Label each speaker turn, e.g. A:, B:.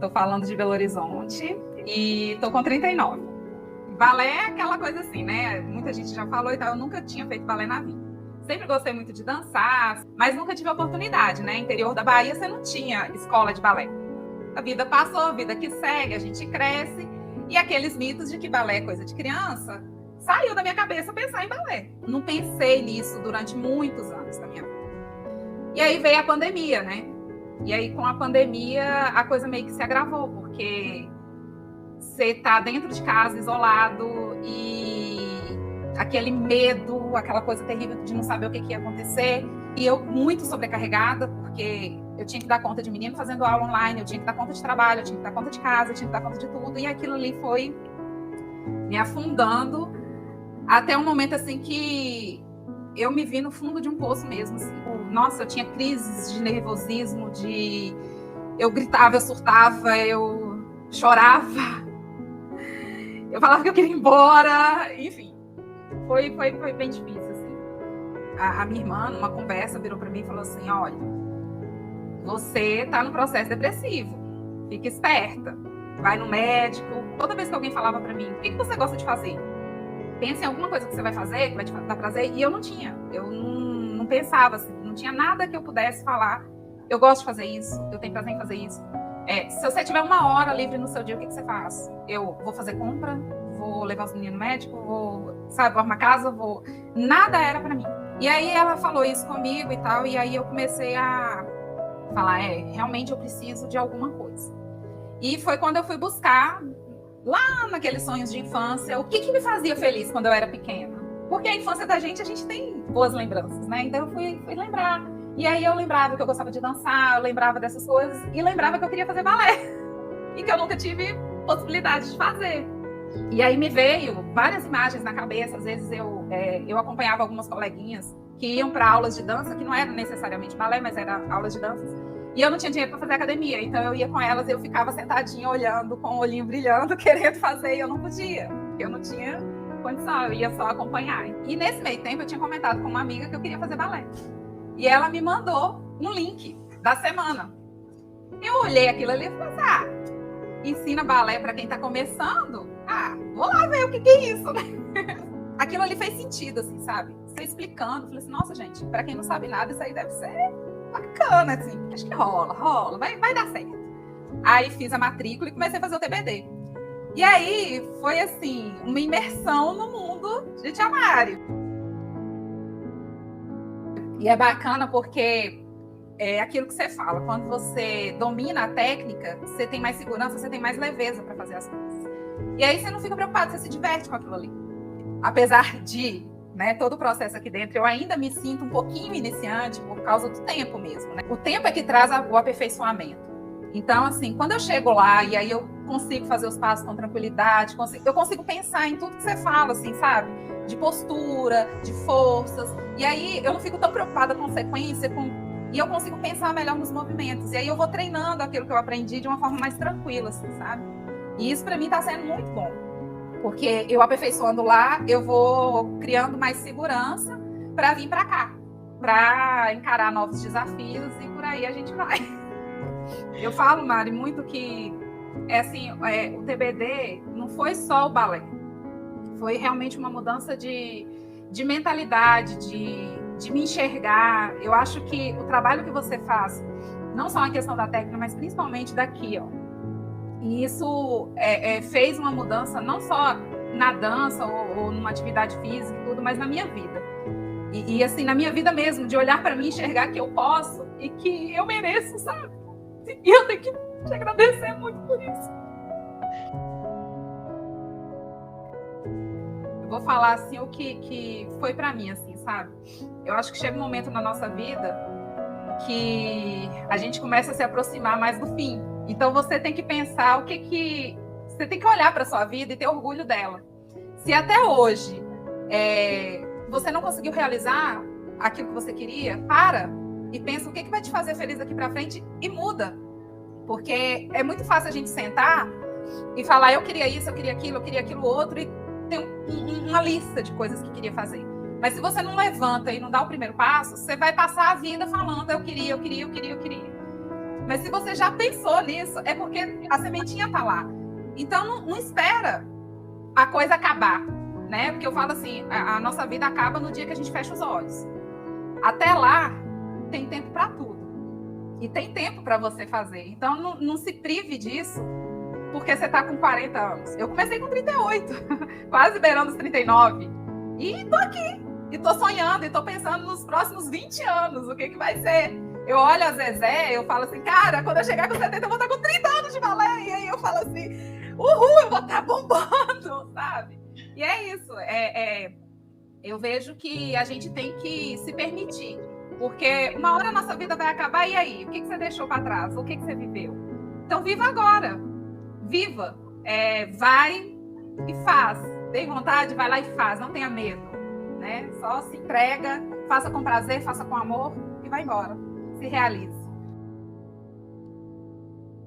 A: tô falando de Belo Horizonte e tô com 39. Balé é aquela coisa assim, né? Muita gente já falou e tal, eu nunca tinha feito balé na vida. Sempre gostei muito de dançar, mas nunca tive a oportunidade, né? Interior da Bahia, você não tinha escola de balé. A vida passou, a vida que segue, a gente cresce, e aqueles mitos de que balé é coisa de criança, saiu da minha cabeça pensar em balé. Não pensei nisso durante muitos anos da minha vida. E aí veio a pandemia, né? E aí, com a pandemia, a coisa meio que se agravou, porque você tá dentro de casa, isolado, e aquele medo, aquela coisa terrível de não saber o que ia acontecer. E eu muito sobrecarregada, porque eu tinha que dar conta de menino fazendo aula online, eu tinha que dar conta de trabalho, eu tinha que dar conta de casa, eu tinha que dar conta de tudo. E aquilo ali foi me afundando até um momento assim que eu me vi no fundo de um poço mesmo. Assim. Nossa, eu tinha crises de nervosismo, eu gritava, eu surtava, eu chorava, eu falava que eu queria ir embora, enfim. Foi bem difícil, assim. A minha irmã, numa conversa, virou para mim e falou assim, olha, você tá no processo depressivo, fica esperta, vai no médico. Toda vez que alguém falava para mim, o que você gosta de fazer? Pensa em alguma coisa que você vai fazer, que vai te dar prazer. E eu não tinha, eu não pensava assim, não tinha nada que eu pudesse falar. Eu gosto de fazer isso, eu tenho prazer em fazer isso. Se você tiver uma hora livre no seu dia, o que você faz? Eu vou fazer compra, vou levar os meninos no médico, vou arrumar casa, Nada era para mim. E aí ela falou isso comigo e tal, e aí eu comecei a falar, realmente eu preciso de alguma coisa. E foi quando eu fui buscar, lá naqueles sonhos de infância, o que me fazia feliz quando eu era pequena. Porque a infância da gente, a gente tem boas lembranças, né? Então eu fui lembrar. E aí eu lembrava que eu gostava de dançar, eu lembrava dessas coisas, e lembrava que eu queria fazer balé. E que eu nunca tive possibilidade de fazer. E aí me veio várias imagens na cabeça. Às vezes eu acompanhava algumas coleguinhas que iam para aulas de dança, que não era necessariamente balé, mas era aulas de dança. E eu não tinha dinheiro para fazer academia, então eu ia com elas e eu ficava sentadinha olhando, com o olhinho brilhando, querendo fazer, e eu não podia. Eu não tinha condição, eu ia só acompanhar. E nesse meio tempo eu tinha comentado com uma amiga que eu queria fazer balé. E ela me mandou um link da semana. Eu olhei aquilo ali e falei assim, ensina balé para quem está começando? Vou lá ver o que é isso, né? Aquilo ali fez sentido, assim, sabe? Você explicando, falei assim, nossa, gente, para quem não sabe nada, isso aí deve ser bacana, assim. Acho que rola, vai dar certo. Aí fiz a matrícula e comecei a fazer o TBD. E aí foi, assim, uma imersão no mundo de Tia Mari. E é bacana porque é aquilo que você fala, quando você domina a técnica, você tem mais segurança, você tem mais leveza para fazer as coisas. E aí você não fica preocupado, você se diverte com aquilo ali. Apesar de, né, todo o processo aqui dentro, eu ainda me sinto um pouquinho iniciante por causa do tempo mesmo, né? O tempo é que traz o aperfeiçoamento. Então, assim, quando eu chego lá e aí eu consigo fazer os passos com tranquilidade, eu consigo pensar em tudo que você fala, assim, sabe? De postura, de forças. E aí eu não fico tão preocupada com sequência, e eu consigo pensar melhor nos movimentos. E aí eu vou treinando aquilo que eu aprendi de uma forma mais tranquila, assim, sabe? E isso para mim está sendo muito bom. Porque eu aperfeiçoando lá, eu vou criando mais segurança para vir para cá, para encarar novos desafios e por aí a gente vai. Eu falo, Mari, muito que o TBD não foi só o balé, foi realmente uma mudança de mentalidade, de me enxergar. Eu acho que o trabalho que você faz, não só a questão da técnica, mas principalmente daqui, ó. E isso fez uma mudança não só na dança ou numa atividade física e tudo, mas na minha vida. E assim, na minha vida mesmo, de olhar para mim, enxergar que eu posso e que eu mereço, sabe? E eu tenho que te agradecer muito por isso. Eu vou falar assim o que foi para mim, assim, sabe? Eu acho que chega um momento na nossa vida que a gente começa a se aproximar mais do fim. Então você tem que pensar você tem que olhar para sua vida e ter orgulho dela. Se até hoje você não conseguiu realizar aquilo que você queria, para e pensa o que vai te fazer feliz daqui para frente e muda. Porque é muito fácil a gente sentar e falar, eu queria isso, eu queria aquilo outro, e tem uma lista de coisas que queria fazer. Mas se você não levanta e não dá o primeiro passo, você vai passar a vida falando, eu queria. Mas se você já pensou nisso, é porque a sementinha está lá. Então, não espera a coisa acabar, né? Porque eu falo assim, a nossa vida acaba no dia que a gente fecha os olhos. Até lá, tem tempo para tudo. E tem tempo para você fazer. Então, não se prive disso, porque você está com 40 anos. Eu comecei com 38, quase beirando os 39. E estou aqui. E estou sonhando, e estou pensando nos próximos 20 anos, o que vai ser. Eu olho a Zezé, eu falo assim, cara, quando eu chegar com 70, eu vou estar com 30 anos de balé. E aí eu falo assim, uhul, eu vou estar bombando, sabe? E é isso. Eu vejo que a gente tem que se permitir. Porque uma hora a nossa vida vai acabar, e aí? O que você deixou para trás? O que você viveu? Então, viva agora. Viva. Vai e faz. Tem vontade, vai lá e faz. Não tenha medo. Né? Só se entrega, faça com prazer, faça com amor e vai embora. Se realize.